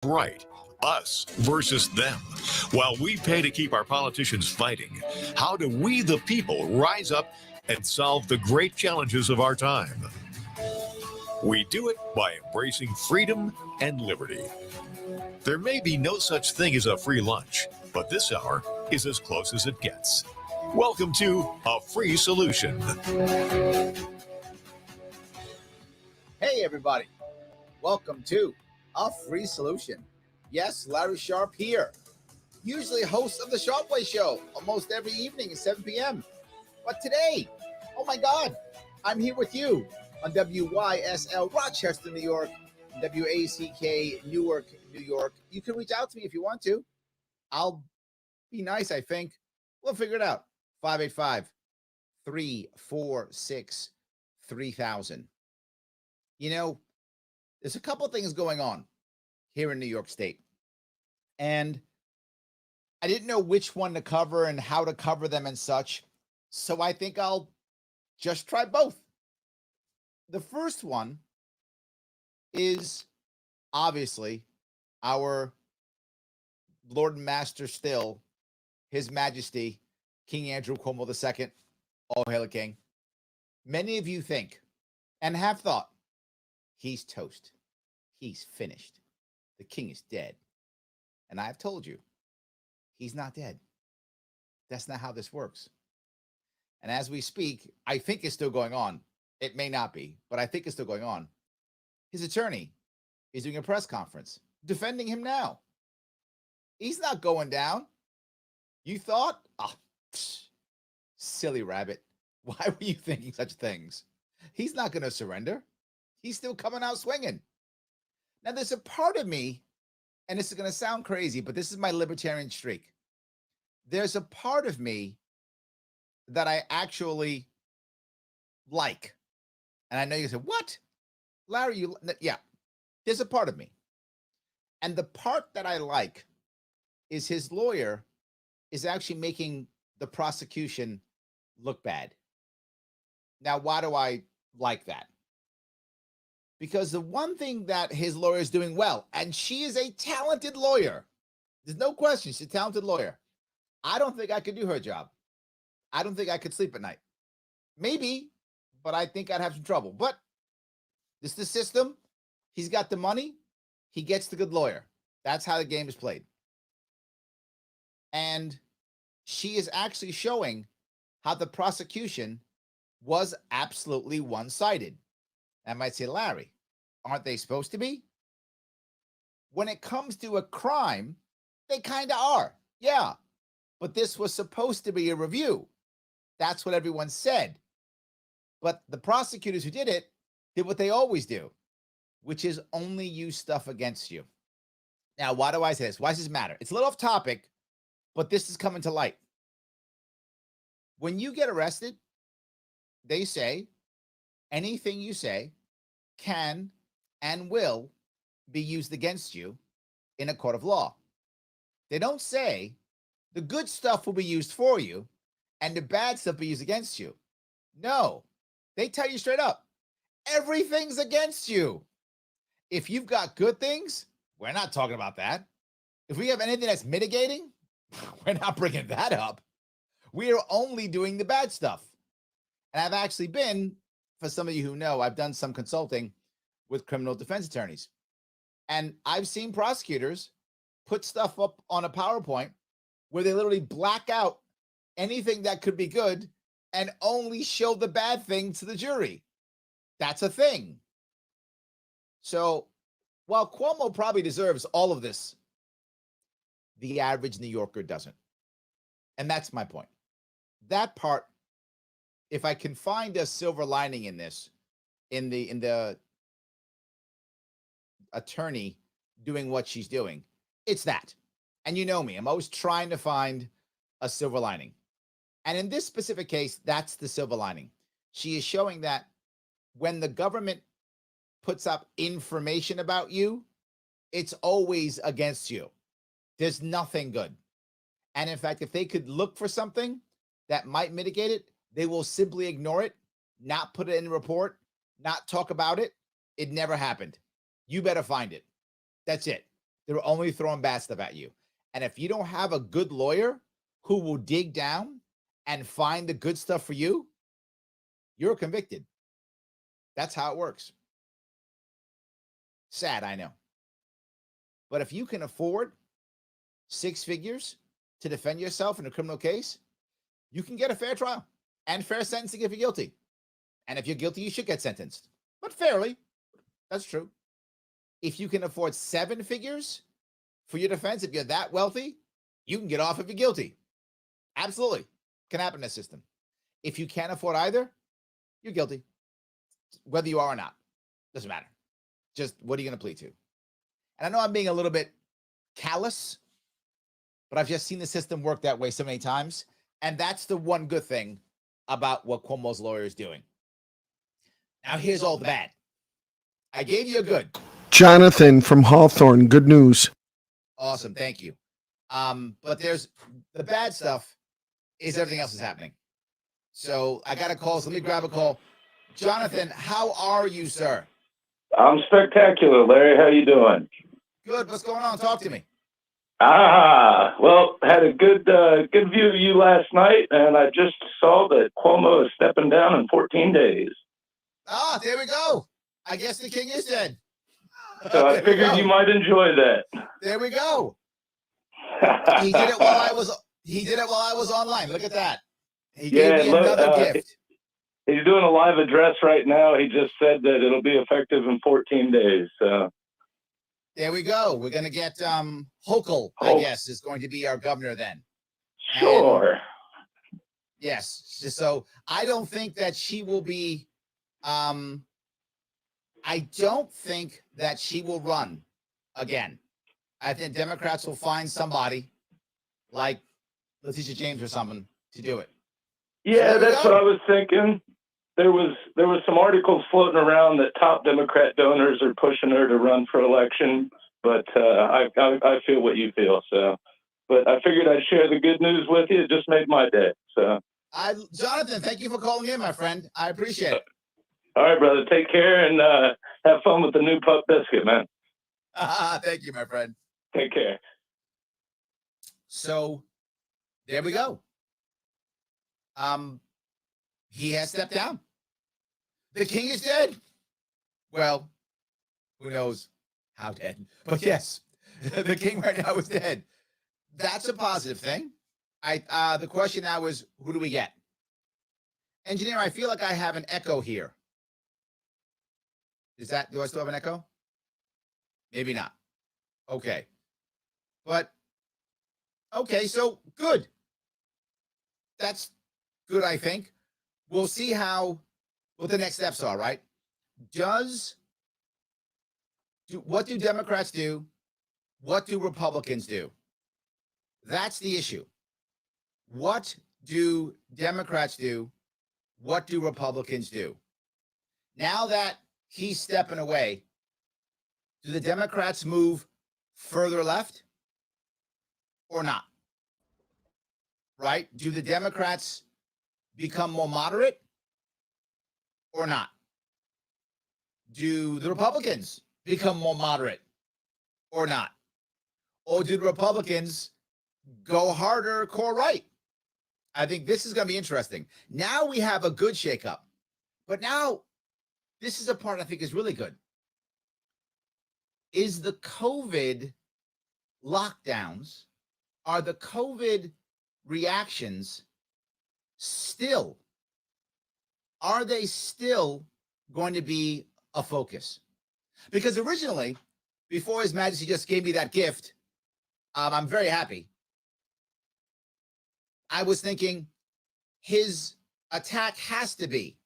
Right. Us versus them. While we pay to keep our politicians fighting, how do we, the people, rise up and solve the great challenges of our time? We do it by embracing freedom and liberty. There may be no such thing as a free lunch, but this hour is as close as it gets. Welcome to A Free Solution. Hey, everybody. Welcome to A Free Solution. Yes, Larry Sharp here, usually host of the Sharpway Show almost every evening at 7 p.m. But today, oh my God, I'm here with you on WYSL Rochester, New York, WACK Newark, New York. You can reach out to me if you want to. I'll be nice, I think. We'll figure it out. 585-346-3000. You know, there's a couple things going on here in New York State. And I didn't know which one to cover and how to cover them and such. So I think I'll just try both. The first one is obviously our Lord and Master still, His Majesty, King Andrew Cuomo II, all hail the King. Many of you think and have thought he's toast. He's finished. The king is dead. And I've told you, he's not dead. That's not how this works. And as we speak, I think it's still going on. It may not be, but I think it's still going on. His attorney is doing a press conference defending him now. He's not going down. You thought? Oh, silly rabbit. Why were you thinking such things? He's not going to surrender. He's still coming out swinging. Now, there's a part of me, and this is going to sound crazy, but this is my libertarian streak. There's a part of me that I actually like. And I know you say, what? Larry, yeah, there's a part of me. And the part that I like is his lawyer is actually making the prosecution look bad. Now, why do I like that? Because the one thing that his lawyer is doing well, and she is a talented lawyer. There's no question she's a talented lawyer. I don't think I could do her job. I don't think I could sleep at night. Maybe, but I think I'd have some trouble. But this is the system. He's got the money. He gets the good lawyer. That's how the game is played. And she is actually showing how the prosecution was absolutely one-sided. I might say, Larry, aren't they supposed to be? When it comes to a crime, they kind of are. Yeah. But this was supposed to be a review. That's what everyone said. But the prosecutors who did it did what they always do, which is only use stuff against you. Now, why do I say this? Why does this matter? It's a little off topic, but this is coming to light. When you get arrested, they say anything you say can and will be used against you in a court of law. They don't say the good stuff will be used for you and the bad stuff will be used against you. No, they tell you straight up, everything's against you. If you've got good things, we're not talking about that. If we have anything that's mitigating, we're not bringing that up. We are only doing the bad stuff. And I've actually been, for some of you who know, I've done some consulting with criminal defense attorneys. And I've seen prosecutors put stuff up on a PowerPoint where they literally black out anything that could be good and only show the bad thing to the jury. That's a thing. So while Cuomo probably deserves all of this, the average New Yorker doesn't. And that's my point. That part, if I can find a silver lining in this, in the attorney doing what she's doing, it's that. And you know me, I'm always trying to find a silver lining. And in this specific case, that's the silver lining. She is showing that when the government puts up information about you, it's always against you. There's nothing good. And in fact, if they could look for something that might mitigate it, they will simply ignore it, not put it in the report, not talk about it. It never happened. You better find it. That's it. They're only throwing bad stuff at you. And if you don't have a good lawyer who will dig down and find the good stuff for you, you're convicted. That's how it works. Sad, I know. But if you can afford 6 figures to defend yourself in a criminal case, you can get a fair trial and fair sentencing if you're guilty. And if you're guilty, you should get sentenced, but fairly. That's true. If you can afford 7 figures for your defense, if you're that wealthy, you can get off if you're guilty. Absolutely. Can happen in the system. If you can't afford either, you're guilty. Whether you are or not, doesn't matter. Just what are you going to plead to? And I know I'm being a little bit callous, but I've just seen the system work that way so many times. And that's the one good thing about what Cuomo's lawyer is doing. Now, here's all the bad. I gave you a good. Jonathan from Hawthorne, good news. Awesome, thank you. But there's the bad stuff is everything else is happening. So I got a call, so let me grab a call. Jonathan, how are you, sir? I'm spectacular, Larry. How you doing? Good. What's going on? Talk to me. Well, had a good view of you last night, and I just saw that Cuomo is stepping down in 14 days. There we go. I guess the king is dead. So I figured you might enjoy that. There we go. He did it while I was online. Look at that. He gave me another gift. He's doing a live address right now. He just said that it'll be effective in 14 days. So there we go. We're going to get Hochul, I guess, is going to be our governor then. Sure. And, yes. So I don't think that she will be I don't think that she will run again. I think Democrats will find somebody like Letitia James or someone to do it. Yeah, that's what I was thinking. There was some articles floating around that top Democrat donors are pushing her to run for election, but I feel what you feel. So, but I figured I'd share the good news with you. It just made my day. So, Jonathan, thank you for calling in, my friend. I appreciate it. All right, brother. Take care and have fun with the new pup biscuit, man. Thank you, my friend. Take care. So there we go. He has stepped down. The king is dead. Well, who knows how dead? But yes, the king right now is dead. That's a positive thing. The question now is, who do we get? Engineer, I feel like I have an echo here. Do I still have an echo? Maybe not. Okay. But, okay, so good. That's good, I think. We'll see what the next steps are, right? What do Democrats do? What do Republicans do? That's the issue. What do Democrats do? What do Republicans do? Now that he's stepping away, do the Democrats move further left or not? Right? Do the Democrats become more moderate or not? Do the Republicans become more moderate or not? Or do the Republicans go harder core right? I think this is going to be interesting. Now we have a good shakeup, but now this is a part I think is really good. Is the COVID lockdowns, are the COVID reactions are they still going to be a focus? Because originally, before His Majesty just gave me that gift, I'm very happy. I was thinking his attack has to be,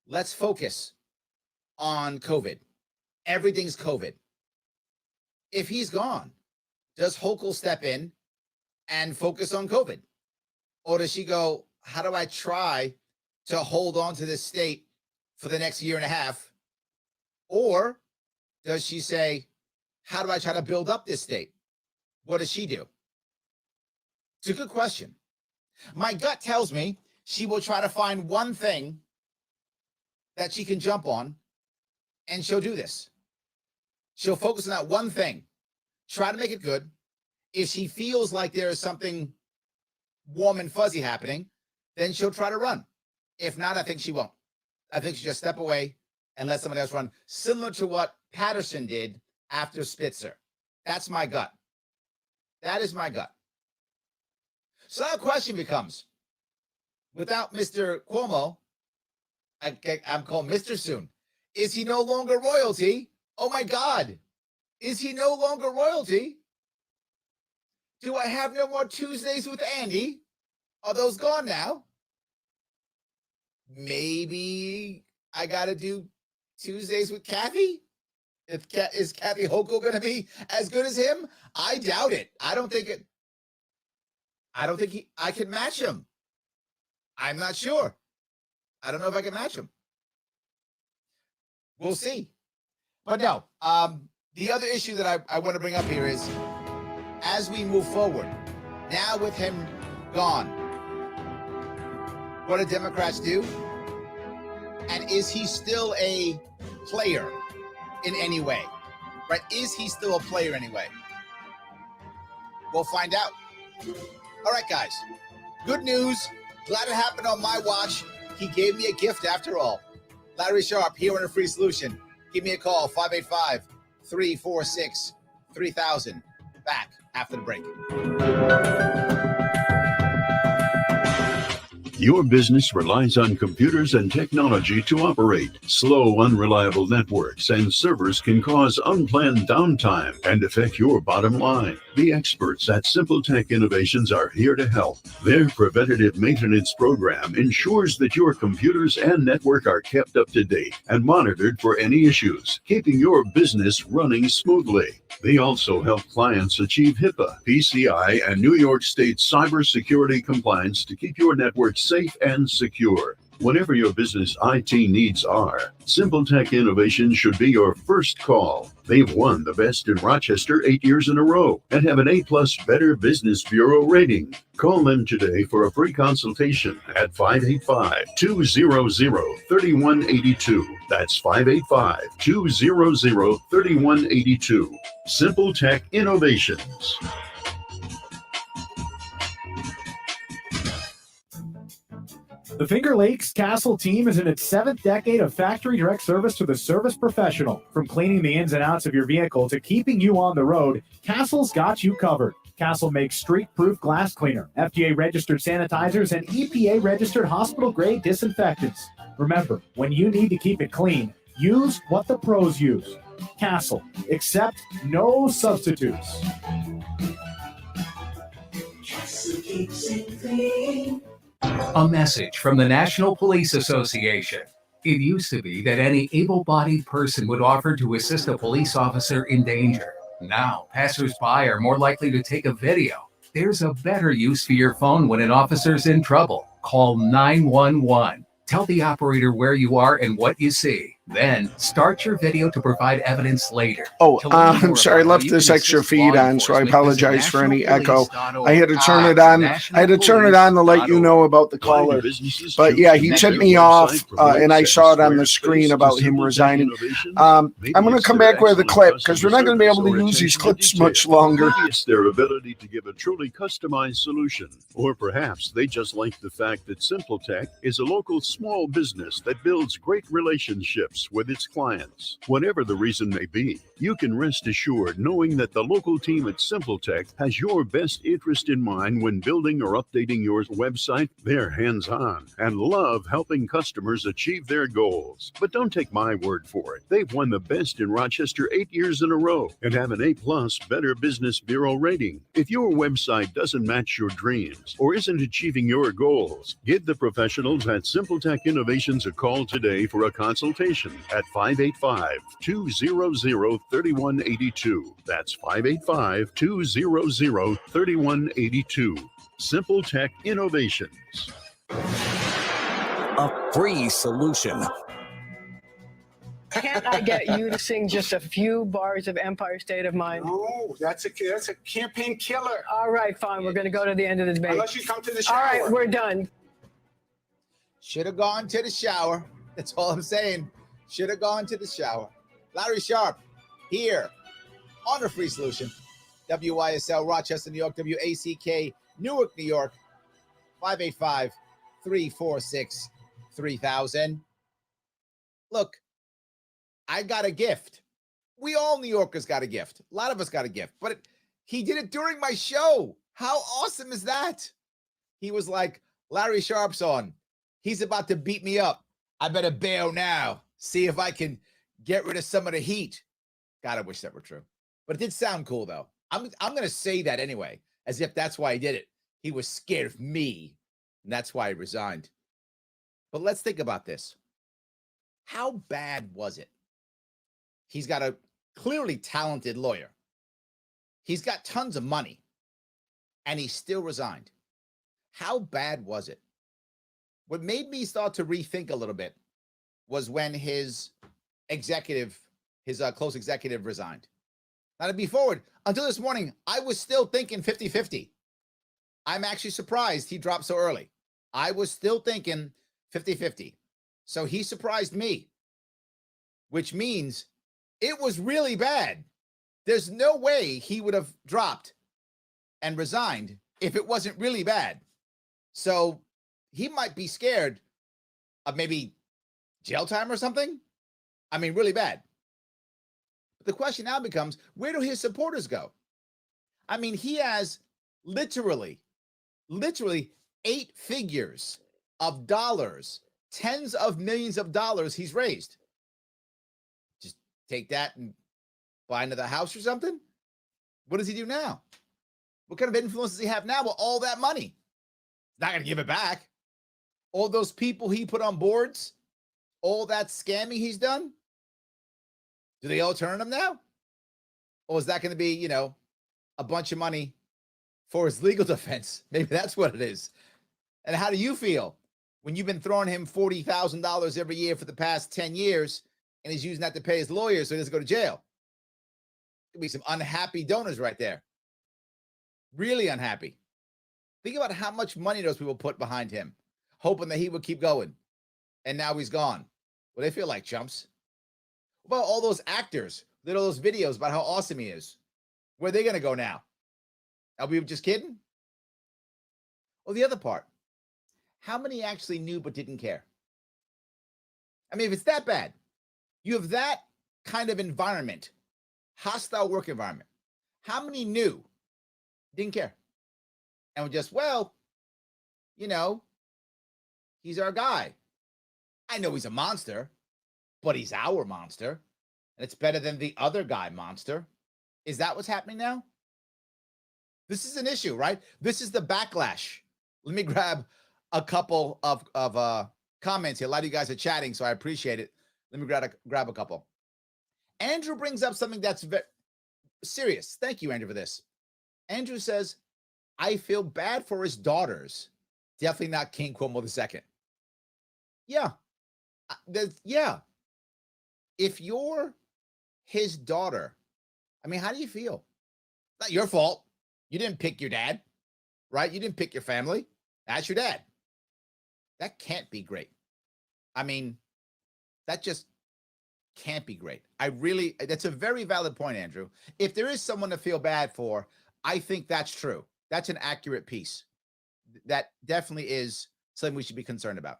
let's focus on COVID. Everything's COVID. If he's gone, does Hochul step in and focus on COVID? Or does she go, how do I try to hold on to this state for the next year and a half? Or does she say, how do I try to build up this state? What does she do? It's a good question. My gut tells me she will try to find one thing that she can jump on, and she'll do this. She'll focus on that one thing, try to make it good. If she feels like there is something warm and fuzzy happening, then she'll try to run. If not, I think she won't. I think she just step away and let someone else run, similar to what Patterson did after Spitzer. That's my gut. That is my gut. So now the question becomes, without Mr. Cuomo, I'm called Mr. soon, is he no longer royalty? Oh my God. Is he no longer royalty? Do I have no more Tuesdays with Andy? Are those gone now? Maybe I got to do Tuesdays with Kathy? Is Kathy Hochul going to be as good as him? I doubt it. I don't think I can match him. I'm not sure. I don't know if I can match him. We'll see. But no, the other issue that I want to bring up here is, as we move forward, now with him gone, what do Democrats do? And is he still a player in any way? Right? Is he still a player anyway? We'll find out. All right, guys. Good news. Glad it happened on my watch. He gave me a gift after all. Larry Sharp, here on A Free Solution. Give me a call, 585-346-3000. Back after the break. Your business relies on computers and technology to operate. Slow, unreliable networks and servers can cause unplanned downtime and affect your bottom line. The experts at Simple Tech Innovations are here to help. Their preventative maintenance program ensures that your computers and network are kept up to date and monitored for any issues, keeping your business running smoothly. They also help clients achieve HIPAA, PCI, and New York State cybersecurity compliance to keep your network safe and secure. Whatever your business IT needs are, Simple Tech Innovations should be your first call. They've won the Best in Rochester 8 years in a row and have an A+ Better Business Bureau rating. Call them today for a free consultation at 585-200-3182. That's 585-200-3182. Simple Tech Innovations. The Finger Lakes Castle team is in its 7th decade of factory direct service to the service professional. From cleaning the ins and outs of your vehicle to keeping you on the road, Castle's got you covered. Castle makes street-proof glass cleaner, FDA-registered sanitizers, and EPA-registered hospital-grade disinfectants. Remember, when you need to keep it clean, use what the pros use. Castle. Accept no substitutes. Castle keeps it clean. A message from the National Police Association. It used to be that any able-bodied person would offer to assist a police officer in danger. Now, passers-by are more likely to take a video. There's a better use for your phone when an officer's in trouble. Call 911. Tell the operator where you are and what you see. Then start your video to provide evidence later. Oh, I'm sorry. I left this extra feed on, so I apologize for any echo. I had to turn it on. I had to turn it on to let you know about the caller. But yeah, he tipped me off, and I saw it on the screen about him resigning. I'm going to come back with the clip because we're not going to be able to use these clips much longer. It's their ability to give a truly customized solution. Or perhaps they just like the fact that Simple Tech is a local small business that builds great relationships with its clients. Whatever the reason may be, you can rest assured knowing that the local team at Simple Tech has your best interest in mind when building or updating your website. They're hands-on and love helping customers achieve their goals. But don't take my word for it. They've won the Best in Rochester 8 years in a row and have an A+ Better Business Bureau rating. If your website doesn't match your dreams or isn't achieving your goals, give the professionals at Simple Tech Innovations a call today for a consultation at 585-200-3182. That's 585-200-3182. Simple Tech Innovations. A free solution. Can't I get you to sing just a few bars of Empire State of Mind? No, that's a campaign killer. All right, fine. We're going to go to the end of the debate. Unless you come to the shower. All right, we're done. Should have gone to the shower. That's all I'm saying. Should have gone to the shower. Larry Sharp, here on a free solution. WYSL, Rochester, New York, WACK, Newark, New York, 585-346-3000. Look, I got a gift. We all New Yorkers got a gift. A lot of us got a gift, but he did it during my show. How awesome is that? He was like, Larry Sharp's on. He's about to beat me up. I better bail now. See if I can get rid of some of the heat. God, I wish that were true. But it did sound cool, though. I'm going to say that anyway, as if that's why he did it. He was scared of me, and that's why he resigned. But let's think about this. How bad was it? He's got a clearly talented lawyer. He's got tons of money, and he still resigned. How bad was it? What made me start to rethink a little bit was when his close executive resigned. Now, to be forward, until this morning, I was still thinking 50-50. I'm actually surprised he dropped so early. I was still thinking 50-50. So he surprised me, which means it was really bad. There's no way he would have dropped and resigned if it wasn't really bad. So he might be scared of maybe jail time or something. I mean, really bad. But the question now becomes, where do his supporters go? I mean, he has literally 8 figures of dollars, tens of millions of dollars he's raised. Just take that and buy another house or something? What does he do now? What kind of influence does he have now with all that money? He's not going to give it back. All those people he put on boards, all that scamming he's done, do they all turn him now? Or is that going to be, a bunch of money for his legal defense? Maybe that's what it is. And how do you feel when you've been throwing him $40,000 every year for the past 10 years and he's using that to pay his lawyers so he doesn't go to jail? Could be some unhappy donors right there. Really unhappy. Think about how much money those people put behind him, hoping that he would keep going. And now he's gone. Well, they feel like chumps. What about all those actors, did all those videos about how awesome he is? Where are they going to go now? Are we just kidding? Well, the other part, how many actually knew but didn't care? I mean, if it's that bad, you have that kind of environment, hostile work environment. How many knew, didn't care? And were just, he's our guy. I know he's a monster, but he's our monster. And it's better than the other guy monster. Is that what's happening now? This is an issue, right? This is the backlash. Let me grab a couple of comments here. A lot of you guys are chatting, so I appreciate it. Let me grab a couple. Andrew brings up something that's very serious. Thank you, Andrew, for this. Andrew says, I feel bad for his daughters. Definitely not King Cuomo II. Yeah. Yeah. If you're his daughter, I mean, how do you feel? Not your fault. You didn't pick your dad, right? You didn't pick your family. That's your dad. That can't be great. I mean, that just can't be great. That's a very valid point, Andrew. If there is someone to feel bad for, I think that's true. That's an accurate piece. That definitely is something we should be concerned about.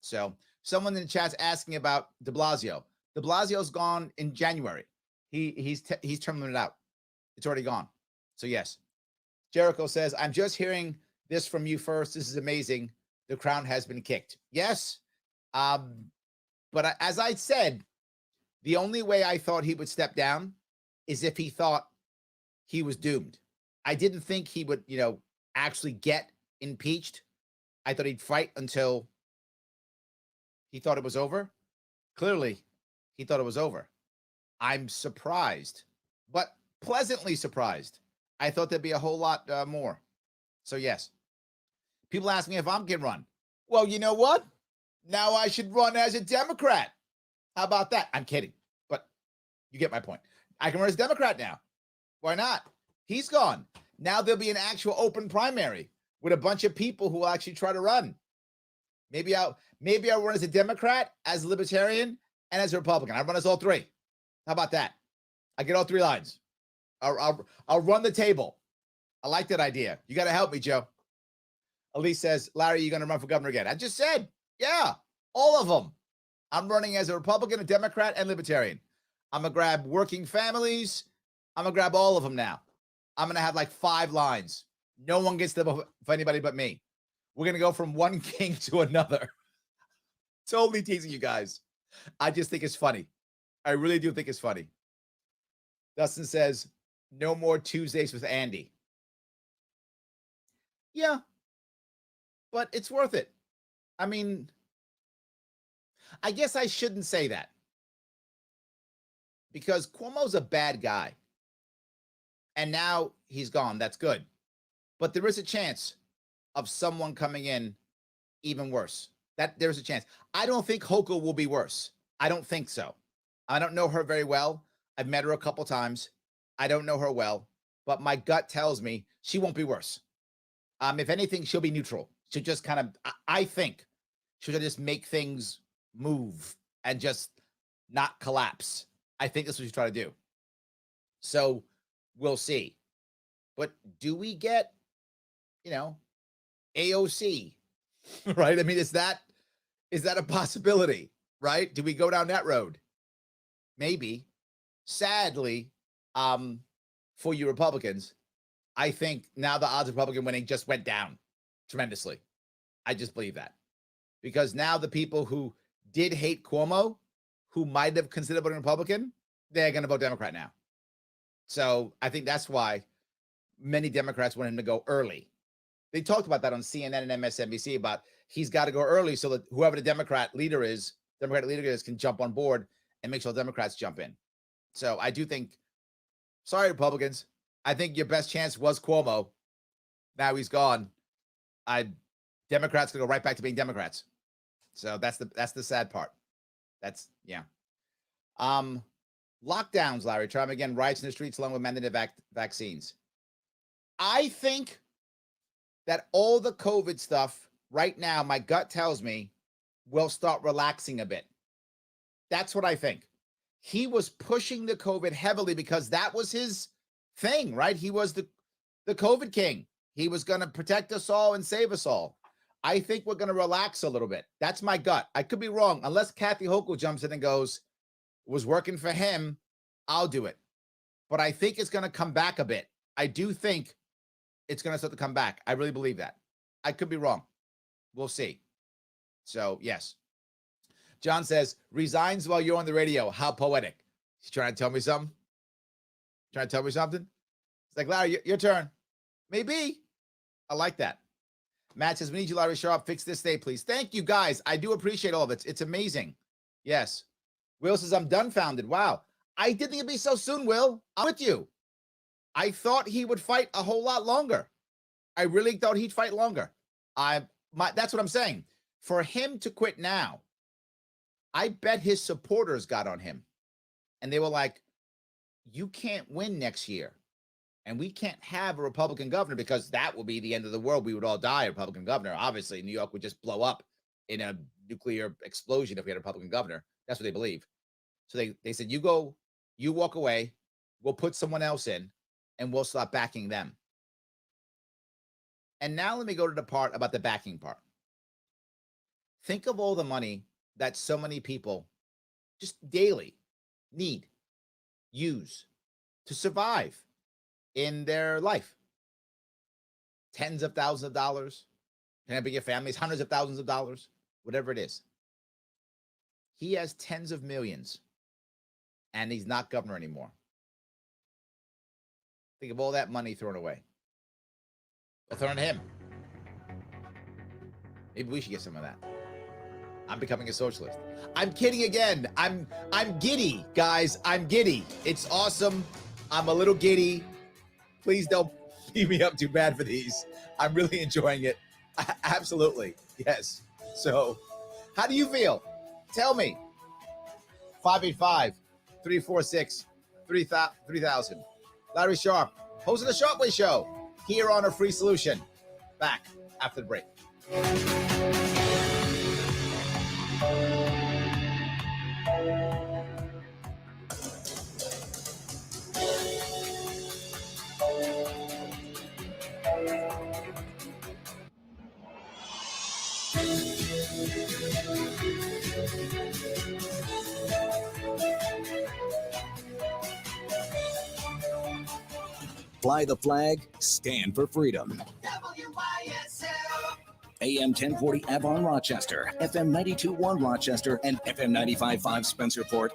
So someone in the chat's asking about de Blasio. De Blasio's gone in January. He's terminated out. It's already gone. So yes. Jericho says, I'm just hearing this from you first. This is amazing. The crown has been kicked. Yes. But as I said, the only way I thought he would step down is if he thought he was doomed. I didn't think he would, actually get impeached. I thought he'd fight until he thought it was over. Clearly, he thought it was over. I'm surprised, but pleasantly surprised. I thought there'd be a whole lot more. So yes. People ask me if I can run. Well, you know what? Now I should run as a Democrat. How about that? I'm kidding, but you get my point. I can run as a Democrat now. Why not? He's gone. Now there'll be an actual open primary with a bunch of people who will actually try to run. Maybe I'll run as a Democrat, as a Libertarian, and as a Republican. I run as all three. How about that? I get all 3 lines. I'll run the table. I like that idea. You got to help me, Joe. Elise says, Larry, you going to run for governor again? I just said, yeah, all of them. I'm running as a Republican, a Democrat, and Libertarian. I'm going to grab working families. I'm going to grab all of them now. I'm going to have like 5 lines. No one gets to vote for anybody but me. We're going to go from one king to another. Totally teasing you guys. I just think it's funny. I really do think it's funny. Dustin says, no more Tuesdays with Andy. Yeah, but it's worth it. I mean, I guess I shouldn't say that because Cuomo's a bad guy. And now he's gone. That's good. But there is a chance of someone coming in even worse. That there's a chance. I don't think Hochul will be worse. I don't think so. I don't know her very well. I've met her a couple times. I don't know her well, but my gut tells me she won't be worse. If anything, she'll be neutral. She'll just kind of, I think, she'll just make things move and just not collapse. I think that's what she's trying to do. So we'll see. But do we get, AOC, right? I mean, is that a possibility, right? Do we go down that road? Maybe. Sadly, for you Republicans, I think now the odds of Republican winning just went down tremendously. I just believe that. Because now the people who did hate Cuomo, who might have considered voting Republican, they're going to vote Democrat now. So I think that's why many Democrats want him to go early. They talked about that on CNN and MSNBC about he's got to go early so that whoever the Democratic leader is can jump on board and make sure Democrats jump in. So I do think, sorry, Republicans, I think your best chance was Cuomo. Now he's gone. Democrats gonna go right back to being Democrats. So that's the sad part. That's yeah. Lockdowns, Larry. Try them again. Riots in the streets along with mandated vaccines. I think that all the COVID stuff right now, my gut tells me, will start relaxing a bit. That's what I think. He was pushing the COVID heavily because that was his thing, right? He was the COVID king. He was going to protect us all and save us all. I think we're going to relax a little bit. That's my gut. I could be wrong. Unless Kathy Hochul jumps in and goes, was working for him, I'll do it. But I think it's going to come back a bit. I do think it's going to start to come back. I really believe that. I could be wrong. We'll see. So, yes. John says, resigns while you're on the radio. How poetic. He's trying to tell me something. Trying to tell me something. It's like, Larry, your turn. Maybe. I like that. Matt says, we need you, Larry Sharp. Fix this state, please. Thank you, guys. I do appreciate all of it. It's amazing. Yes. Will says, I'm dumbfounded. Wow. I didn't think it'd be so soon, Will. I'm with you. I thought he would fight a whole lot longer. I really thought he'd fight longer. That's what I'm saying. For him to quit now, I bet his supporters got on him. And they were like, you can't win next year. And we can't have a Republican governor because that will be the end of the world. We would all die, a Republican governor. Obviously, New York would just blow up in a nuclear explosion if we had a Republican governor. That's what they believe. So they said, you walk away, we'll put someone else in, and we'll start backing them. And now let me go to the part about the backing part. Think of all the money that so many people just daily need, use to survive in their life. Tens of thousands of dollars. Can it be your families? Hundreds of thousands of dollars, whatever it is. He has tens of millions and he's not governor anymore. Think of all that money thrown away. Or thrown at him. Maybe we should get some of that. I'm becoming a socialist. I'm kidding again. I'm giddy, guys. I'm giddy. It's awesome. I'm a little giddy. Please don't beat me up too bad for these. I'm really enjoying it. Absolutely. Yes. So, how do you feel? Tell me. 585-346-3000. Larry Sharp, host of the Sharp Way Show, here on A Free Solution. Back after the break. Fly the flag, stand for freedom. WYSL. AM 1040 Avon Rochester, FM 92.1 Rochester, and FM 95.5 Spencerport.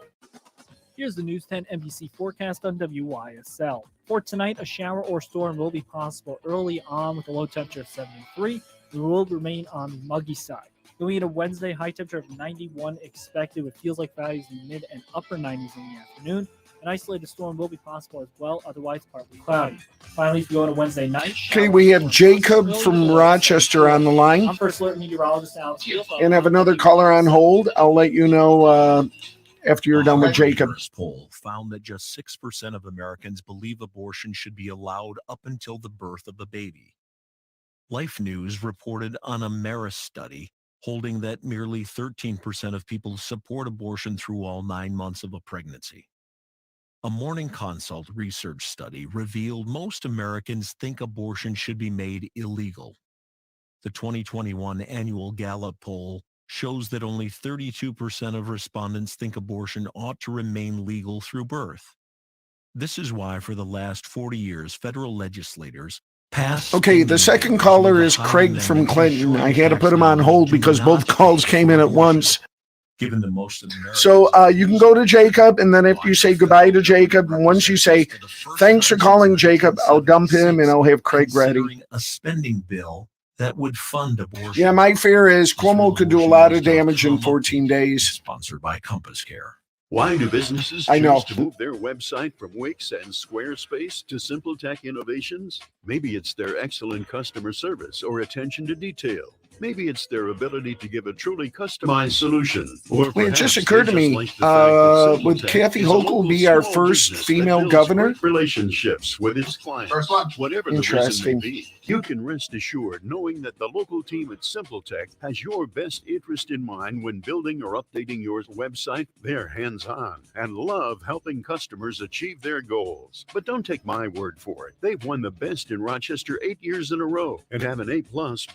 Here's the News 10 NBC forecast on WYSL. For tonight, a shower or storm will be possible early on with a low temperature of 73. It will remain on the muggy side. Going into Wednesday, high temperature of 91 expected with feels like values in the mid and upper 90s in the afternoon. An isolated storm will be possible as well, otherwise partly cloudy. Finally, if you go to Wednesday night. Okay, we have Jacob from Rochester on the line. I'm First Alert Meteorologist Alex. And have another caller on hold. I'll let you know after you're done with Jacob. The poll found that just 6% of Americans believe abortion should be allowed up until the birth of a baby. Life News reported on a Marist study holding that merely 13% of people support abortion through all 9 months of a pregnancy. A Morning Consult research study revealed most Americans think abortion should be made illegal. The 2021 annual Gallup poll shows that only 32% of respondents think abortion ought to remain legal through birth. This is why for the last 40 years, federal legislators passed... Okay, the second caller is Craig from Clinton. I had to put him on hold because both calls came in at once. Given the most Americans. So you can go to Jacob, and then after you say goodbye to Jacob, and once you say, thanks for calling Jacob, I'll dump him and I'll have Craig ready. A spending bill that would fund abortion. Yeah, my fear is Cuomo could do a lot of damage in 14 days. Sponsored by Compass Care. Why do businesses I know. choose to move their website from Wix and Squarespace to Simple Tech Innovations? Maybe it's their excellent customer service or attention to detail. Maybe it's their ability to give a truly customized solution. Or It just occurred to me, would Kathy Hochul be our first female governor? Relationships with its clients. Whatever the reason Interesting. may be, you can rest assured knowing that the local team at Simple Tech has your best interest in mind when building or updating your website. They're hands-on and love helping customers achieve their goals. But don't take my word for it. They've won the best in Rochester 8 years in a row and have an A+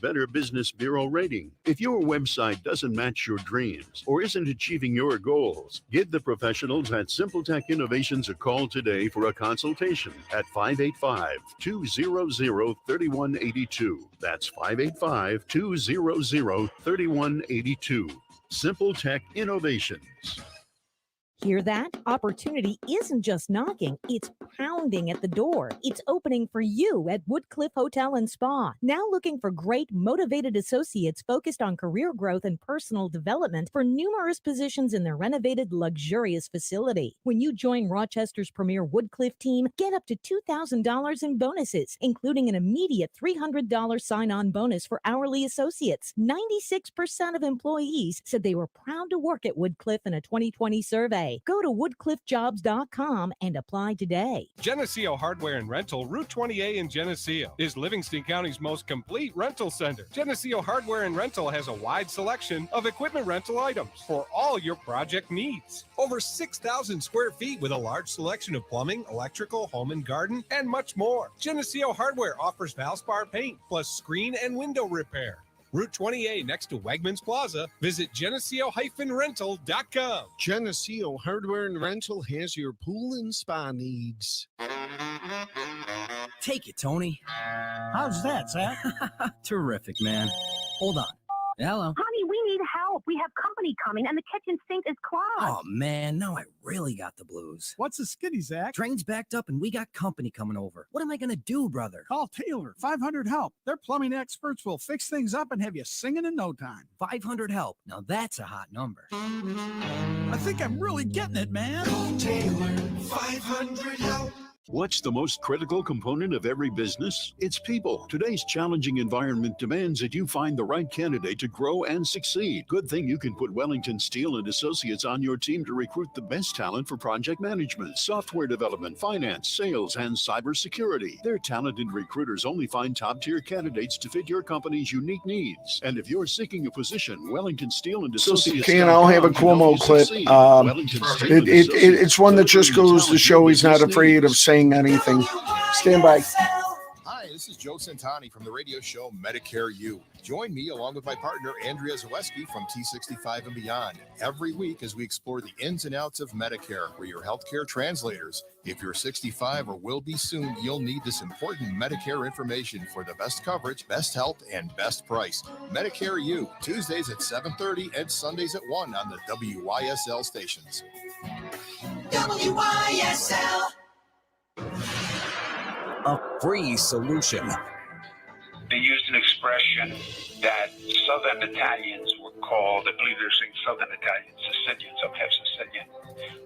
Better Business Bureau rating. If your website doesn't match your dreams or isn't achieving your goals, give the professionals at Simple Tech Innovations a call today for a consultation at 585-200-3182. That's 585-200-3182. Simple Tech Innovations. Hear that? Opportunity isn't just knocking, it's pounding at the door. It's opening for you at Woodcliff Hotel and Spa. Now looking for great, motivated associates focused on career growth and personal development for numerous positions in their renovated, luxurious facility. When you join Rochester's premier Woodcliff team, get up to $2,000 in bonuses, including an immediate $300 sign-on bonus for hourly associates. 96% of employees said they were proud to work at Woodcliff in a 2020 survey. Go to woodcliffjobs.com and apply today. Geneseo Hardware and Rental, Route 20A in Geneseo, is Livingston County's most complete rental center. Geneseo Hardware and Rental has a wide selection of equipment rental items for all your project needs. Over 6,000 square feet with a large selection of plumbing, electrical, home and garden, and much more. Geneseo Hardware offers Valspar paint plus screen and window repair. Route 20A next to Wegmans Plaza. Visit Geneseo-rental.com. Geneseo Hardware and Rental has your pool and spa needs. Take it, Tony. How's that, Zach? Terrific, man. Hold on. Hello. Honey, we need help. We have company coming and the kitchen sink is clogged. Oh, man, now I really got the blues. What's the skitty, Zach? Train's backed up and we got company coming over. What am I going to do, brother? Call Taylor, 500 Help. Their plumbing experts will fix things up and have you singing in no time. 500 Help. Now that's a hot number. I think I'm really getting it, man. Call Taylor, 500 Help. What's the most critical component of every business? It's people. Today's challenging environment demands that you find the right candidate to grow and succeed. Good thing you can put Wellington Steel and Associates on your team to recruit the best talent for project management, software development, finance, sales, and cybersecurity. Their talented recruiters only find top-tier candidates to fit your company's unique needs. And if you're seeking a position, Wellington Steel and Associates. Okay, and I'll have a Cuomo clip. It's one that just goes to show he's not afraid of saying anything. Stand by. Hi, This is Joe Santani from the radio show Medicare U. Join me along with my partner Andrea Zaweski from T65 and Beyond every week as we explore the ins and outs of Medicare. We're your healthcare translators. If you're 65 or will be soon, you'll need this important Medicare information for the best coverage, best health, and best price. Medicare U, Tuesdays at 7:30 and Sundays at 1 on the WYSL stations. WYSL. A free solution. They used an expression that Southern Italians were called, I believe they're saying Southern Italians, Sicilians, I'm half Sicilian,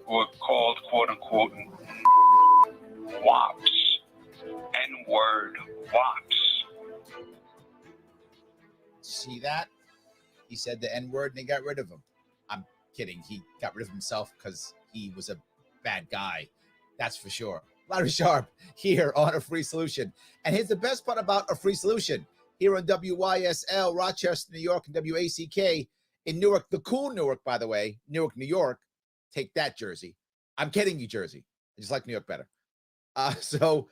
were called, quote unquote, WAPs. N-word WAPs. See that? He said the N-word and they got rid of him. I'm kidding. He got rid of himself because he was a bad guy. That's for sure. Larry Sharp here on A Free Solution. And here's the best part about A Free Solution. Here on WYSL, Rochester, New York, and WACK in Newark, the cool Newark, by the way, Newark, New York. Take that, Jersey. I'm kidding you, Jersey. I just like New York better. So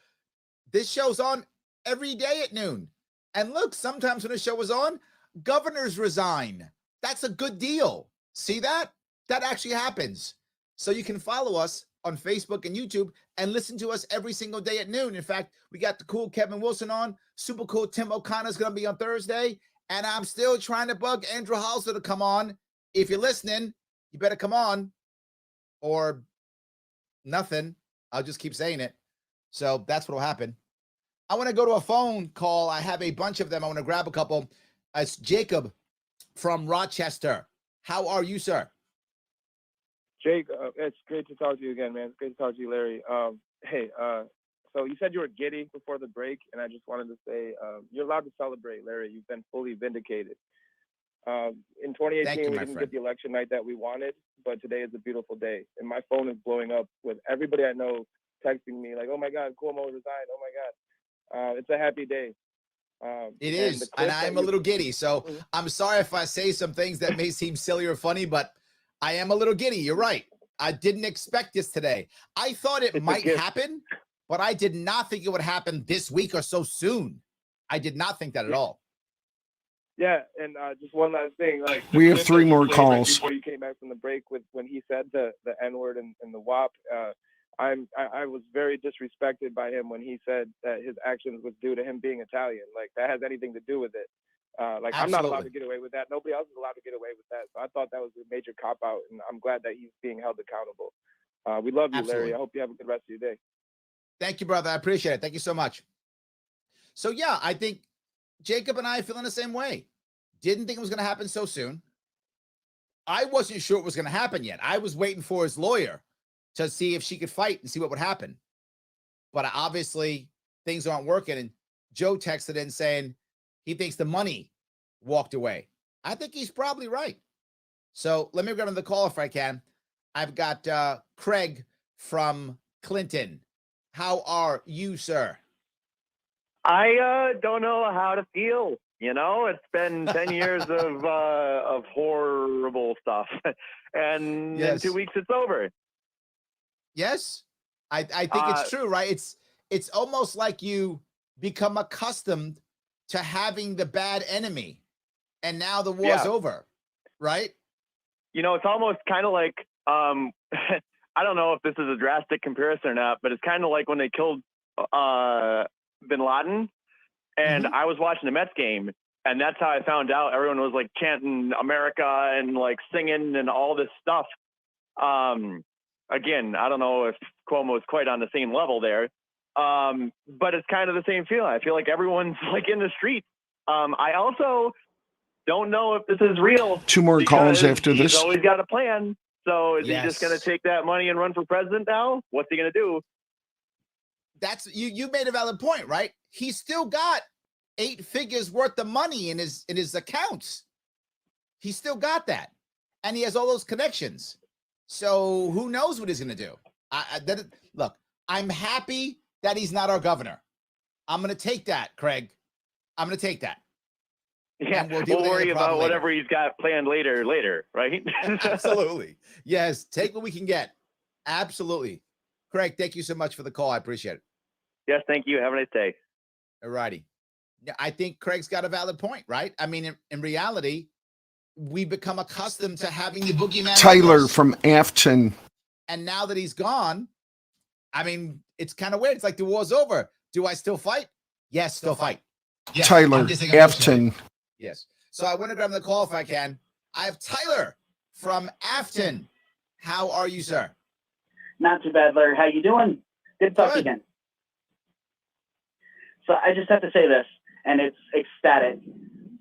this show's on every day at noon. And look, sometimes when the show is on, governors resign. That's a good deal. See that? That actually happens. So you can follow us on Facebook and YouTube and listen to us every single day at noon. In fact, we got the cool Kevin Wilson on. Super cool Tim O'Connor's going to be on Thursday. And I'm still trying to bug Andrew Halser to come on. If you're listening, you better come on. Or nothing. I'll just keep saying it. So that's what will happen. I want to go to a phone call. I have a bunch of them. I want to grab a couple. It's Jacob from Rochester. How are you, sir? Jake, it's great to talk to you again, man. It's great to talk to you, Larry. So you said you were giddy before the break, and I just wanted to say you're allowed to celebrate, Larry. You've been fully vindicated. In 2018, we didn't get the election night that we wanted, but today is a beautiful day. And my phone is blowing up with everybody I know texting me like, oh, my God, Cuomo resigned. Oh, my God. It's a happy day. It is, and I'm a little giddy. So I'm sorry if I say some things that may seem silly or funny, but I am a little giddy. You're right. I didn't expect this today. I thought it might happen, but I did not think it would happen this week or so soon. I did not think that at all. Yeah, and just one last thing. Like we have 3 more calls. Before you came back from the break, with when he said the N-word and the WAP, I was very disrespected by him when he said that his actions was due to him being Italian. Like that has anything to do with it. Like I'm not allowed to get away with that. Nobody else is allowed to get away with that. So I thought that was a major cop out, and I'm glad that he's being held accountable. We love you, Larry. I hope you have a good rest of your day. Thank you, brother. I appreciate it. Thank you so much. So yeah, I think Jacob and I are feeling the same way. Didn't think it was going to happen so soon. I wasn't sure it was going to happen yet. I was waiting for his lawyer to see if she could fight and see what would happen. But obviously things aren't working. And Joe texted in saying he thinks the money walked away. I think he's probably right. So let me grab another call if I can. I've got Craig from Clinton. How are you, sir? I don't know how to feel. You know, it's been 10 years of horrible stuff. And in 2 weeks, it's over. Yes, I think it's true, right? It's almost like you become accustomed to having the bad enemy, and now the war's over, right? You know, it's almost kind of like, I don't know if this is a drastic comparison or not, but it's kind of like when they killed Bin Laden, and I was watching the Mets game, and that's how I found out. Everyone was like chanting America and like singing and all this stuff. Again, I don't know if Cuomo is quite on the same level there, but it's kind of the same feeling. I feel like everyone's like in the streets. I also don't know if this is real. 2 more calls after this. He's always got a plan. So is he just going to take that money and run for president now? What's he going to do? That's you made a valid point, right? He's still got 8 figures worth of money in his accounts. He's still got that. And he has all those connections. So who knows what he's going to do? Look, I'm happy that he's not our governor. I'm going to take that, Craig. I'm going to take that. Yeah, we'll worry about whatever he's got planned later, right? Absolutely. Yes, take what we can get. Absolutely. Craig, thank you so much for the call. I appreciate it. Yes, thank you. Have a nice day. Alrighty. Yeah, I think Craig's got a valid point, right? I mean, in reality, we become accustomed to having the boogeyman. Tyler from Afton. And now that he's gone, I mean, it's kind of weird. It's like the war's over. Do I still fight? Yes, still fight. Yes, Tyler Afton. Yes. So I want to grab the call if I can. I have Tyler from Afton. How are you, sir? Not too bad, Larry. How you doing? Good to talk again. So I just have to say this, and it's ecstatic.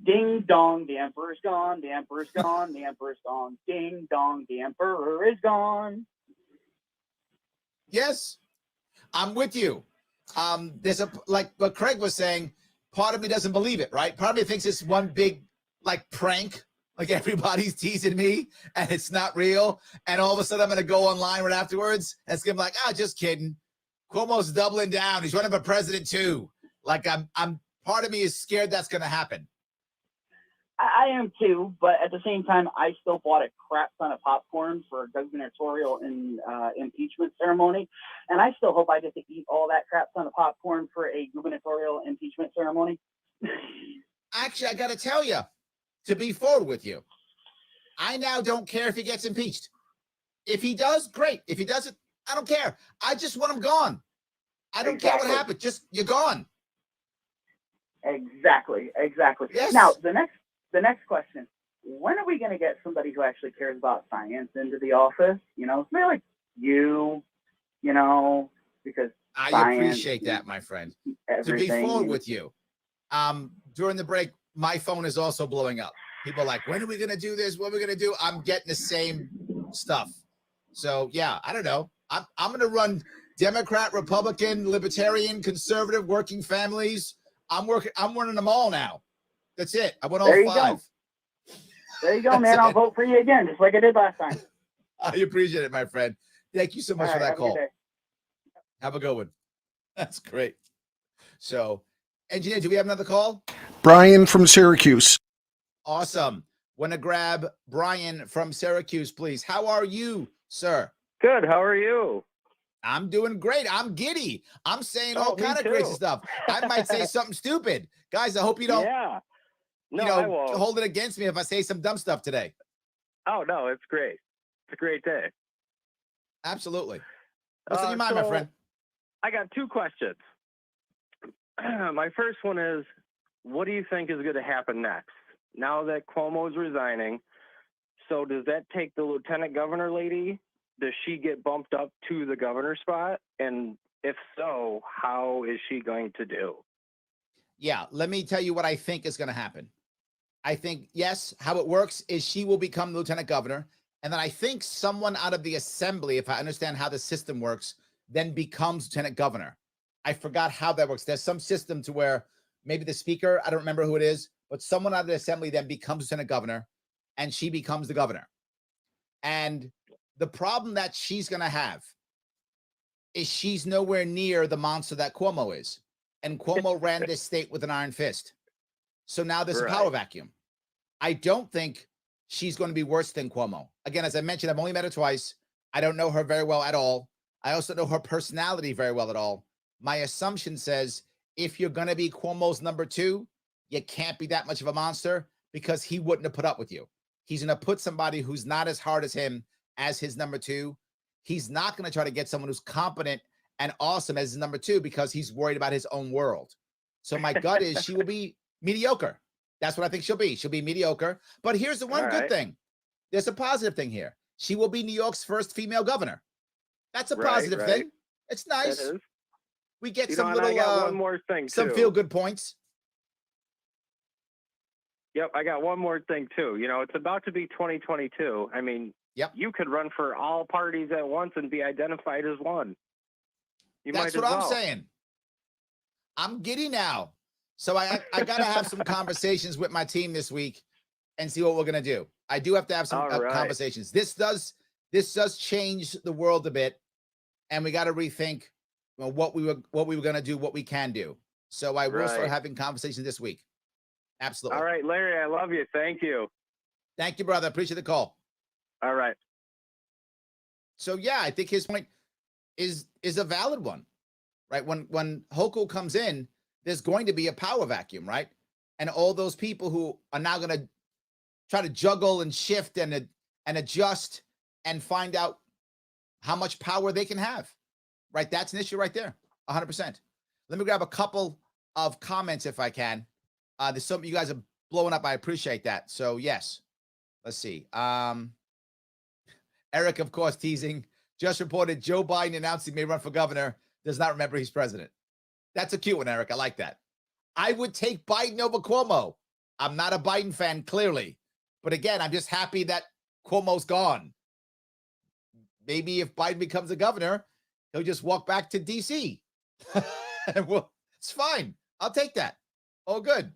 Ding dong, the emperor's gone. The emperor's gone. The emperor's gone. Ding dong, the emperor is gone. Yes, I'm with you. There's like what Craig was saying. Part of me doesn't believe it, right? Part of me thinks it's one big like prank, like everybody's teasing me, and it's not real. And all of a sudden, I'm gonna go online right afterwards, and it's gonna be like, just kidding. Cuomo's doubling down. He's running for president too. Like I'm. Part of me is scared that's gonna happen. I am too, but at the same time, I still bought a crap ton of popcorn for a gubernatorial impeachment ceremony, and I still hope I get to eat all that crap ton of popcorn for a gubernatorial impeachment ceremony. Actually, I got to tell you, to be forward with you, I now don't care if he gets impeached. If he does, great. If he doesn't, I don't care. I just want him gone. I don't care what happened. Just you're gone. Exactly. Yes. Now, the next question, when are we going to get somebody who actually cares about science into the office? You know, somebody like you know, because I appreciate that, my friend. To be everything. forward with you, during the break, my phone is also blowing up. People are like, when are we going to do this? What are we going to do? I'm getting the same stuff. So, yeah, I don't know. I'm going to run Democrat, Republican, Libertarian, Conservative, working families. I'm running them all now. That's it. I went all There you 5. go. There you go, man. I'll vote for you again, just like I did last time. I appreciate it, my friend. Thank you so much All for right, that have a good call. day. Have a good one. That's great. So, engineer, do we have another call? Brian from Syracuse. Awesome. Want to grab Brian from Syracuse, please. How are you, sir? Good. How are you? I'm doing great. I'm giddy. I'm saying all me kind of crazy too. stuff. I might say something stupid. Guys, I hope you don't No, I won't. hold it against me if I say some dumb stuff today. Oh, no, it's great. It's a great day. Absolutely. What's on your mind, my friend? I got 2 questions. My first one is, what do you think is going to happen next? Now that Cuomo's resigning, so does that take the lieutenant governor lady? Does she get bumped up to the governor spot? And if so, how is she going to do? Yeah, let me tell you what I think is going to happen. I think, yes, how it works is she will become lieutenant governor. And then I think someone out of the assembly, if I understand how the system works, then becomes lieutenant governor. I forgot how that works. There's some system to where maybe the speaker, I don't remember who it is, but someone out of the assembly then becomes lieutenant governor and she becomes the governor. And the problem that she's going to have is she's nowhere near the monster that Cuomo is. And Cuomo ran this state with an iron fist. So now there's a power vacuum. I don't think she's going to be worse than Cuomo. Again, as I mentioned, I've only met her twice. I don't know her very well at all. I also know her personality very well at all. My assumption says if you're going to be Cuomo's number 2, you can't be that much of a monster because he wouldn't have put up with you. He's going to put somebody who's not as hard as him as his number 2. He's not going to try to get someone who's competent and awesome as his number 2 because he's worried about his own world. So my gut is she will be mediocre. That's what I think she'll be. She'll be mediocre. But here's the one good thing. There's a positive thing here. She will be New York's first female governor. That's a positive thing. It's nice. We get some little, I got one more thing some too. feel-good points. Yep, I got one more thing too. You know, it's about to be 2022. I mean, you could run for all parties at once and be identified as one. That's what I'm saying. I'm giddy now. So I got to have some conversations with my team this week and see what we're going to do. I do have to have some conversations. This does change the world a bit, and we got to rethink what we were going to do, what we can do. So I will start having conversations this week. Absolutely. All right, Larry, I love you. Thank you. Thank you, brother. Appreciate the call. All right. So yeah, I think his point is a valid one, right? When Hochul comes in, there's going to be a power vacuum, right? And all those people who are now going to try to juggle and shift and adjust and find out how much power they can have, right? That's an issue right there, 100%. Let me grab a couple of comments if I can. There's some you guys are blowing up. I appreciate that. So yes, let's see. Eric, of course, teasing. Just reported Joe Biden announced he may run for governor. Does not remember he's president. That's a cute one, Eric. I like that. I would take Biden over Cuomo. I'm not a Biden fan, clearly. But again, I'm just happy that Cuomo's gone. Maybe if Biden becomes a governor, he'll just walk back to D.C. Well, it's fine. I'll take that. Oh, good.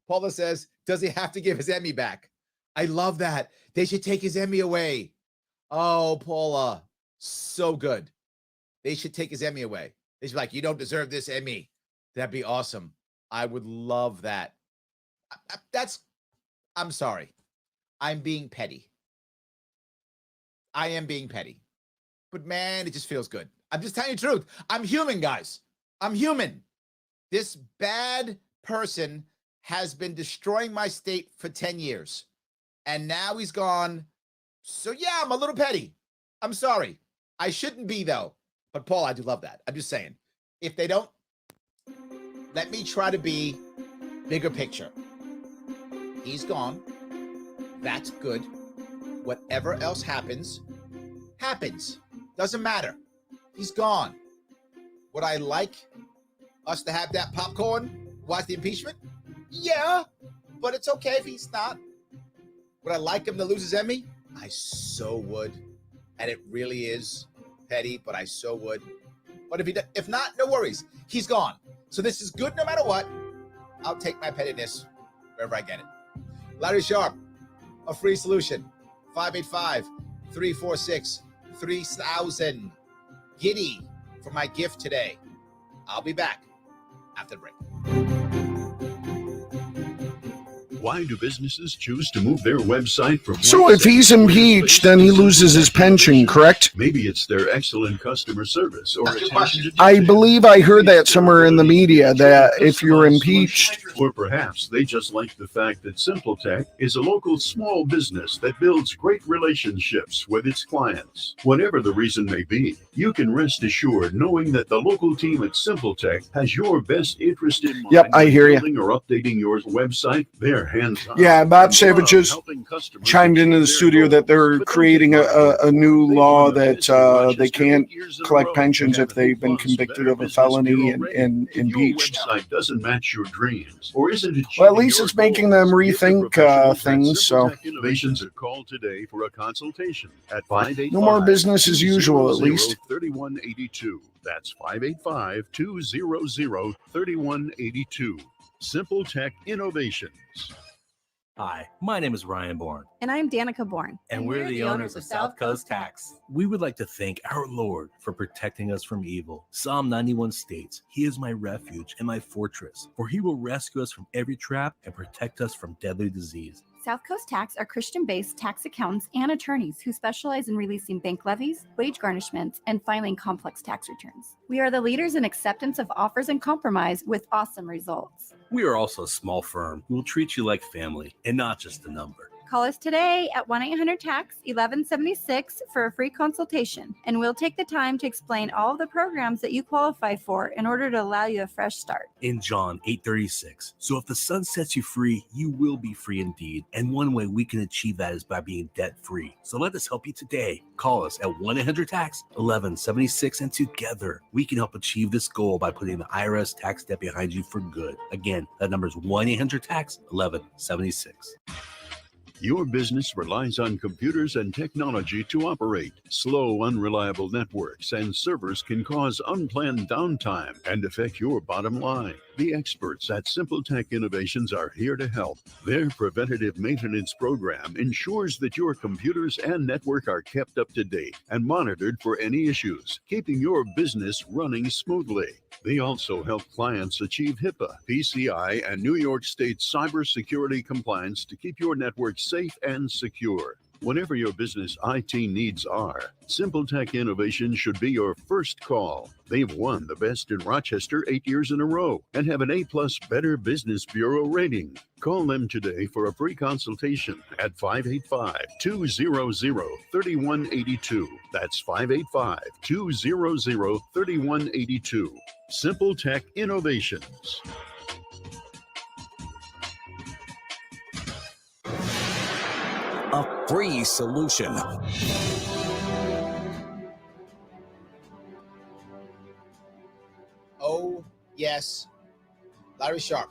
Paula says, does he have to give his Emmy back? I love that. They should take his Emmy away. Oh, Paula, so good. They should take his Emmy away. They should be like, you don't deserve this Emmy. That'd be awesome. I would love that. I'm sorry. I'm being petty. I am being petty. But man, it just feels good. I'm just telling you the truth. I'm human, guys. I'm human. This bad person has been destroying my state for 10 years. And now he's gone. So yeah, I'm a little petty. I'm sorry. I shouldn't be, though. But Paul, I do love that. I'm just saying. If they don't, let me try to be bigger picture. He's gone. That's good. Whatever else happens, happens. Doesn't matter. He's gone. Would I like us to have that popcorn, watch the impeachment? Yeah, but it's okay if he's not. Would I like him to lose his Emmy? I so would. And it really is petty, but I so would. But if not, no worries. He's gone. So this is good no matter what. I'll take my pettiness wherever I get it. Larry Sharp, a free solution. 585-346-3000. Giddy for my gift today. I'll be back after the break. Why do businesses choose to move their website from? So if he's impeached, then he loses his pension, correct? Maybe it's their excellent customer service or attention to I detail. believe I heard that somewhere in the media that if you're impeached, Or perhaps they just like the fact that Simple Tech is a local small business that builds great relationships with its clients. Whatever the reason may be, you can rest assured knowing that the local team at Simple Tech has your best interest in mind. Yep, I hear you. Building or updating your website, they're hands-on. yeah, Bob and Savage love just helping customers chimed into the achieve their studio that they're goals. creating a new law that they can't Years in a collect row. pensions And if they've been plus, convicted Better of a Business felony Bureau and rating. If impeached. your website doesn't match your dreams, or isn't achieving Well, at least your it's making them goals, give the rethink professionals at things. Simple So Tech Innovations a call today for a consultation at no more business as usual, at least. 585-200-3182. That's 585-200-3182. Simple Tech Innovations. Hi, my name is Ryan Bourne, And I'm Danica Bourne. and we're the owners of South Coast Tax. We would like to thank our Lord for protecting us from evil. Psalm 91 states, He is my refuge and my fortress, for He will rescue us from every trap and protect us from deadly disease. South Coast Tax are Christian-based tax accountants and attorneys who specialize in releasing bank levies, wage garnishments, and filing complex tax returns. We are the leaders in acceptance of offers and compromise with awesome results. We are also a small firm who will treat you like family and not just a number. Call us today at 1-800-TAX-1176 for a free consultation, and we'll take the time to explain all of the programs that you qualify for in order to allow you a fresh start. In John 8:36. So if the Son sets you free, you will be free indeed. And one way we can achieve that is by being debt-free. So let us help you today. Call us at 1-800-TAX-1176, and together we can help achieve this goal by putting the IRS tax debt behind you for good. Again, that number is 1-800-TAX-1176. Your business relies on computers and technology to operate. Slow, unreliable networks and servers can cause unplanned downtime and affect your bottom line. The experts at Simple Tech Innovations are here to help. Their preventative maintenance program ensures that your computers and network are kept up to date and monitored for any issues, keeping your business running smoothly. They also help clients achieve HIPAA, PCI, and New York State cybersecurity compliance to keep your network safe and secure. Whatever your business IT needs are, Simple Tech Innovation should be your first call. They've won the best in Rochester 8 years in a row and have an A+ Better Business Bureau rating. Call them today for a free consultation at 585-200-3182. That's 585-200-3182. Simple Tech Innovations. A free solution. Oh, yes. Larry Sharp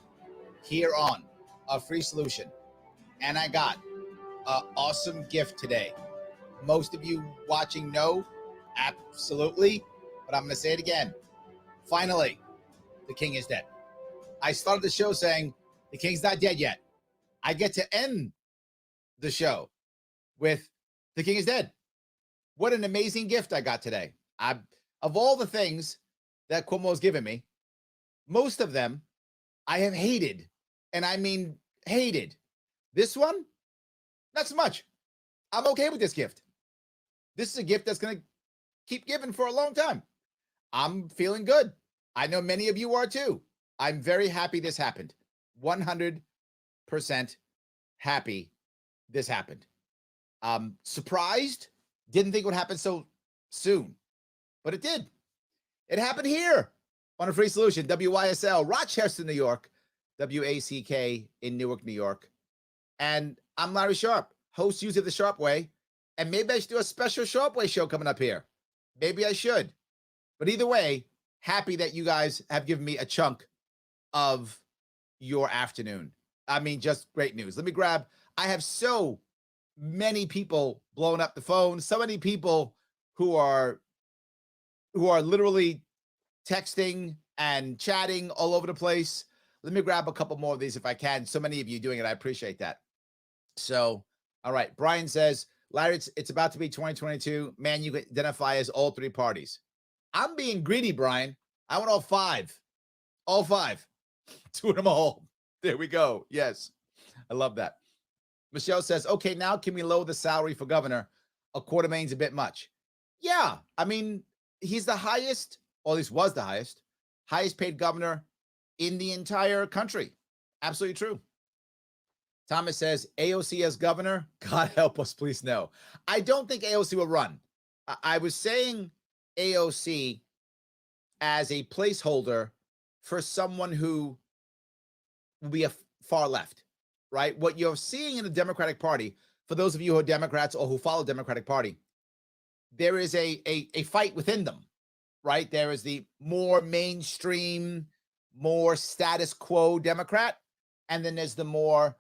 here on A Free Solution. And I got an awesome gift today. Most of you watching know, absolutely. But I'm going to say it again. Finally, the king is dead. I started the show saying the king's not dead yet. I get to end the show with the king is dead. What an amazing gift I got today. Of all the things that Cuomo's given me, most of them I have hated, and I mean hated. This one, not so much. I'm okay with this gift. This is a gift that's going to keep giving for a long time. I'm feeling good. I know many of you are too. I'm very happy this happened. 100% happy this happened. Surprised, didn't think it would happen so soon, but it did. It happened here on A Free Solution, WYSL, Rochester, New York, WACK in Newark, New York. And I'm Larry Sharp, host usually of The Sharp Way. And maybe I should do a special Sharp Way show coming up here. Maybe I should. But either way, happy that you guys have given me a chunk of your afternoon. I mean, just great news. Let me grab, I have so many people blowing up the phone, so many people who are literally texting and chatting all over the place. Let me grab a couple more of these if I can. So many of you doing it. I appreciate that. So, all right. Brian says, Larry, it's about to be 2022. Man, you can identify as all three parties. I'm being greedy, Brian. I want all five. All five. Doing them all. There we go. Yes. I love that. Michelle says, okay, now can we lower the salary for governor? $250,000's a bit much. Yeah. I mean, he's the highest, or at least was the highest paid governor in the entire country. Absolutely true. Thomas says, AOC as governor? God help us, please no. I don't think AOC will run. I was saying AOC as a placeholder for someone who will be a far left, right? What you're seeing in the Democratic Party, for those of you who are Democrats or who follow the Democratic Party, there is a fight within them, right? There is the more mainstream, more status quo Democrat, and then there's the more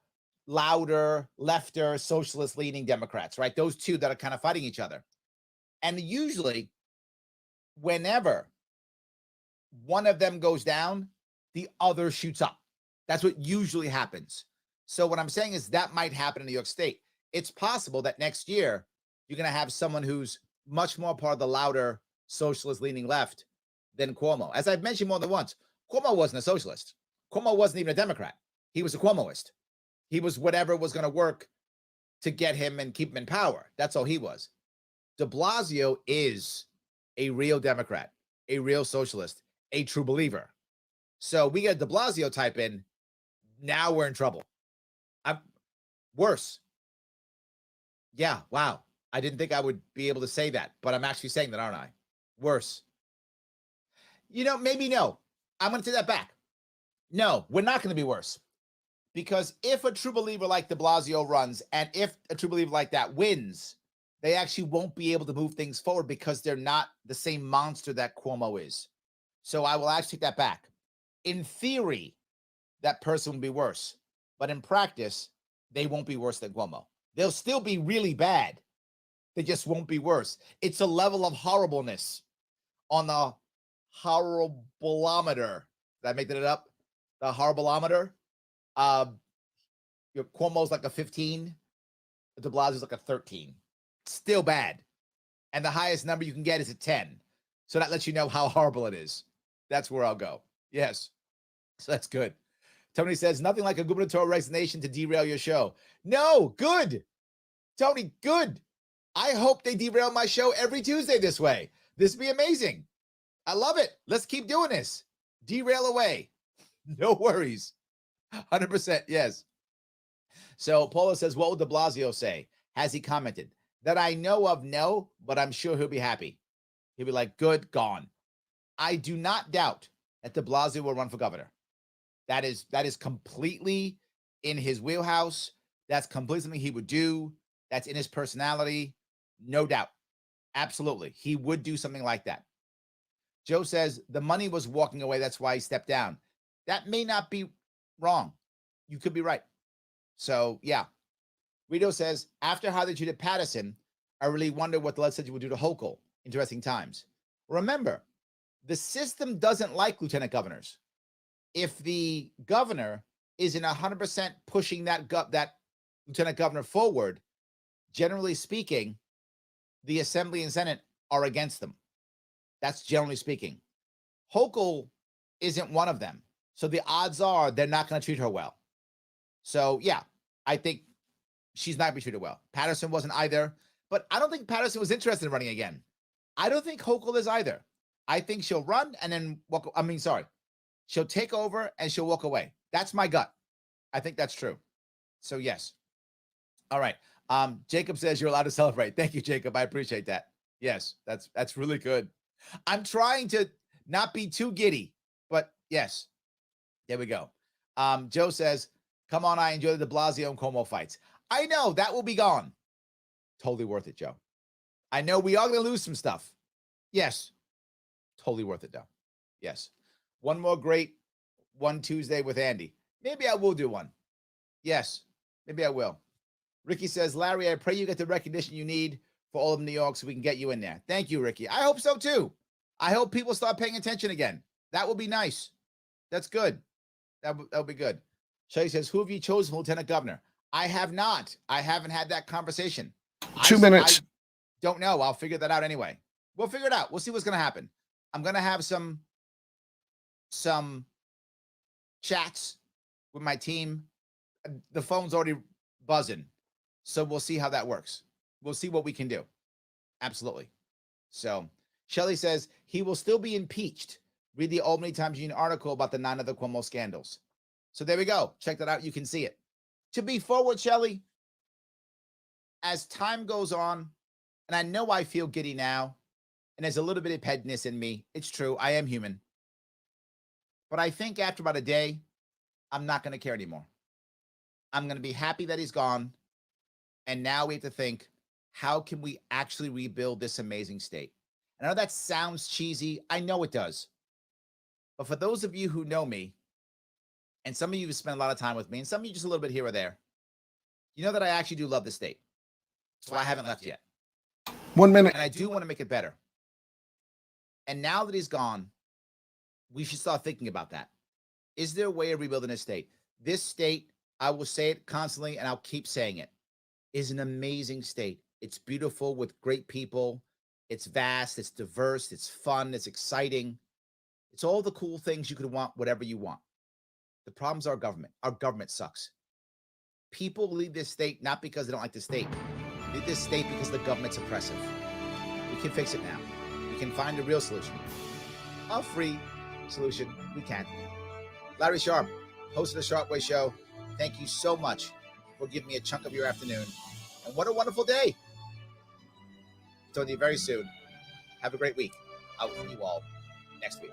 louder, lefter, socialist-leaning Democrats, right? Those two that are kind of fighting each other. And usually, whenever one of them goes down, the other shoots up. That's what usually happens. So what I'm saying is that might happen in New York State. It's possible that next year, you're going to have someone who's much more part of the louder socialist-leaning left than Cuomo. As I've mentioned more than once, Cuomo wasn't a socialist. Cuomo wasn't even a Democrat. He was a Cuomoist. He was whatever was going to work to get him and keep him in power. That's all he was. De Blasio is a real Democrat, a real socialist, a true believer. So we get De Blasio type in, now we're in trouble. Worse. Yeah, wow. I didn't think I would be able to say that, but I'm actually saying that, aren't I? Worse. You know, maybe no. I'm going to take that back. No, we're not going to be worse. Because if a true believer like de Blasio runs, and if a true believer like that wins, they actually won't be able to move things forward because they're not the same monster that Cuomo is. So I will actually take that back. In theory, that person will be worse. But in practice, they won't be worse than Cuomo. They'll still be really bad. They just won't be worse. It's a level of horribleness on the horribleometer. Did I make that up? The horribleometer. Cuomo's like a 15. De Blasio's like a 13. Still bad. And the highest number you can get is a 10. So that lets you know how horrible it is. That's where I'll go. Yes. So that's good. Tony says, nothing like a gubernatorial resignation to derail your show. No, good. Tony, good. I hope they derail my show every Tuesday this way. This would be amazing. I love it. Let's keep doing this. Derail away. No worries. 100%. Yes. So Paula says, what would de Blasio say? Has he commented? That I know of, no, but I'm sure he'll be happy. He'll be like, good, gone. I do not doubt that de Blasio will run for governor. That is completely in his wheelhouse. That's completely something he would do. That's in his personality. No doubt. Absolutely. He would do something like that. Joe says the money was walking away. That's why he stepped down. That may not be wrong. You could be right. So, yeah. Rito says, after how they treated Patterson, I really wonder what the legislature would do to Hochul. Interesting times. Remember, the system doesn't like lieutenant governors. If the governor isn't 100% pushing that lieutenant governor forward, generally speaking, the Assembly and Senate are against them. That's generally speaking. Hochul isn't one of them. So the odds are they're not going to treat her well. So, yeah, I think she's not going to be treated well. Patterson wasn't either. But I don't think Patterson was interested in running again. I don't think Hochul is either. I think she'll run and then walk. She'll take over and she'll walk away. That's my gut. I think that's true. So, yes. All right. Jacob says you're allowed to celebrate. Thank you, Jacob. I appreciate that. Yes, that's really good. I'm trying to not be too giddy, but yes. There we go. Joe says, come on, I enjoy the de Blasio and Cuomo fights. I know that will be gone. Totally worth it, Joe. I know we are going to lose some stuff. Yes. Totally worth it, though. Yes. One more great one Tuesday with Andy. Maybe I will do one. Yes. Maybe I will. Ricky says, Larry, I pray you get the recognition you need for all of New York so we can get you in there. Thank you, Ricky. I hope so, too. I hope people start paying attention again. That will be nice. That's good. That'll be good. Shelly says, who have you chosen for lieutenant governor? I have not. I haven't had that conversation. 2 minutes. I don't know. I'll figure that out anyway. We'll figure it out. We'll see what's going to happen. I'm going to have some chats with my team. The phone's already buzzing. So we'll see how that works. We'll see what we can do. Absolutely. So Shelley says he will still be impeached. Read the Albany Times Union article about the 9 other Cuomo scandals. So there we go. Check that out. You can see it. To be forward, Shelley, as time goes on, and I know I feel giddy now, and there's a little bit of pettiness in me. It's true. I am human. But I think after about a day, I'm not going to care anymore. I'm going to be happy that he's gone. And now we have to think, how can we actually rebuild this amazing state? I know that sounds cheesy. I know it does. But for those of you who know me, and some of you have spent a lot of time with me, and some of you just a little bit here or there, you know that I actually do love the state. So I haven't left yet. 1 minute. And I do want to make it better. And now that he's gone, we should start thinking about that. Is there a way of rebuilding this state? This state, I will say it constantly, and I'll keep saying it, is an amazing state. It's beautiful with great people. It's vast. It's diverse. It's fun. It's exciting. It's all the cool things you could want, whatever you want. The problem's our government. Our government sucks. People leave this state not because they don't like the state. They leave this state because the government's oppressive. We can fix it now. We can find a real solution. A free solution. We can. Larry Sharp, host of the Sharp Way Show. Thank you so much for giving me a chunk of your afternoon. And what a wonderful day. Talk to you very soon. Have a great week. I will see you all next week.